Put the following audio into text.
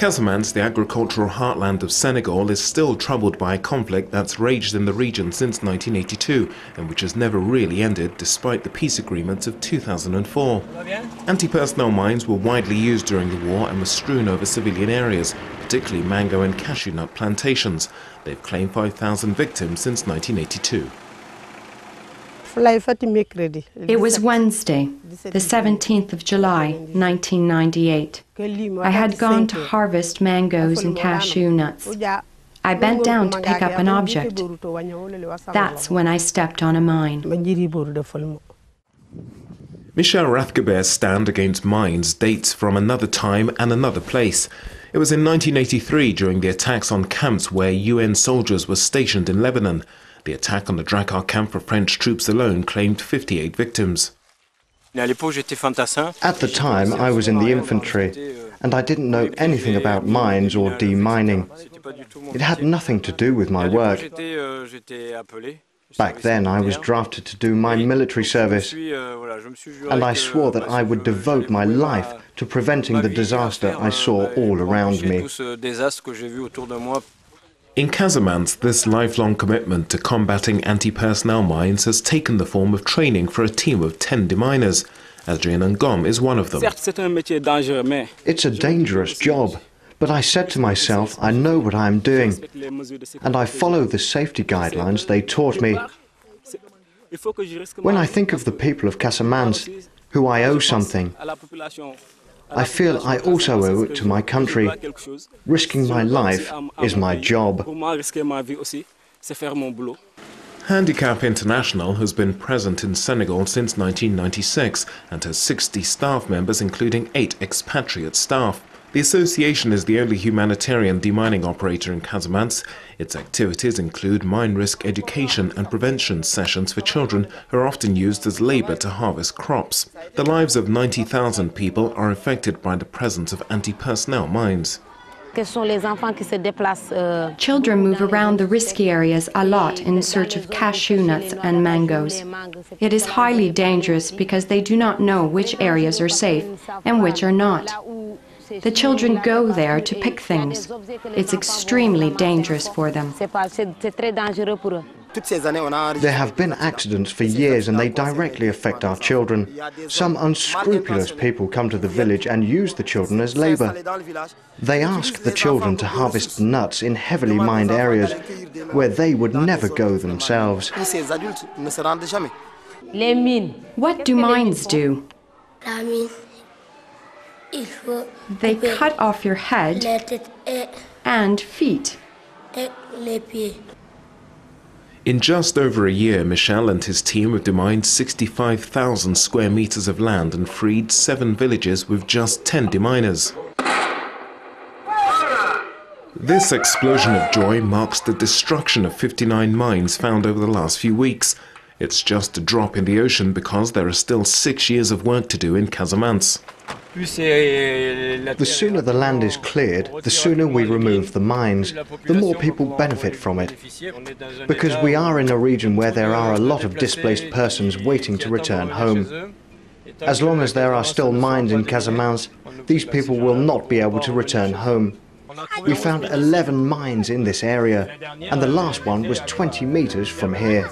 Casamance, the agricultural heartland of Senegal, is still troubled by a conflict that's raged in the region since 1982 and which has never really ended despite the peace agreements of 2004. Anti-personnel mines were widely used during the war and were strewn over civilian areas, particularly mango and cashew nut plantations. They've claimed 5,000 victims since 1982. It was Wednesday, the 17th of July, 1998. I had gone to harvest mangoes and cashew nuts. I bent down to pick up an object. That's when I stepped on a mine. Michel Rathqueber's stand against mines dates from another time and another place. It was in 1983 during the attacks on camps where UN soldiers were stationed in Lebanon. The attack on the Drame camp for French troops alone claimed 58 victims. At the time, I was in the infantry, and I didn't know anything about mines or demining. It had nothing to do with my work. Back then, I was drafted to do my military service, and I swore that I would devote my life to preventing the disaster I saw all around me. In Casamance, this lifelong commitment to combating anti-personnel mines has taken the form of training for a team of 10 deminers. Adrien and Ngom is one of them. It's a dangerous job, but I said to myself, I know what I am doing, and I follow the safety guidelines they taught me. When I think of the people of Casamance, who I owe something, I feel I also owe it to my country. Risking my life is my job. Handicap International has been present in Senegal since 1996 and has 60 staff members, including 8 expatriate staff. The association is the only humanitarian demining operator in Casamance. Its activities include mine risk education and prevention sessions for children who are often used as labour to harvest crops. The lives of 90,000 people are affected by the presence of anti-personnel mines. Children move around the risky areas a lot in search of cashew nuts and mangoes. It is highly dangerous because they do not know which areas are safe and which are not. The children go there to pick things. It's extremely dangerous for them. There have been accidents for years and they directly affect our children. Some unscrupulous people come to the village and use the children as labour. They ask the children to harvest nuts in heavily mined areas where they would never go themselves. What do mines do? They cut off your head and feet. In just over a year, Michel and his team have demined 65,000 square meters of land and freed 7 villages with just 10 deminers. This explosion of joy marks the destruction of 59 mines found over the last few weeks. It's just a drop in the ocean because there are still 6 years of work to do in Casamance. The sooner the land is cleared, the sooner we remove the mines, the more people benefit from it. Because we are in a region where there are a lot of displaced persons waiting to return home. As long as there are still mines in Casamance, these people will not be able to return home. We found 11 mines in this area, and the last one was 20 meters from here.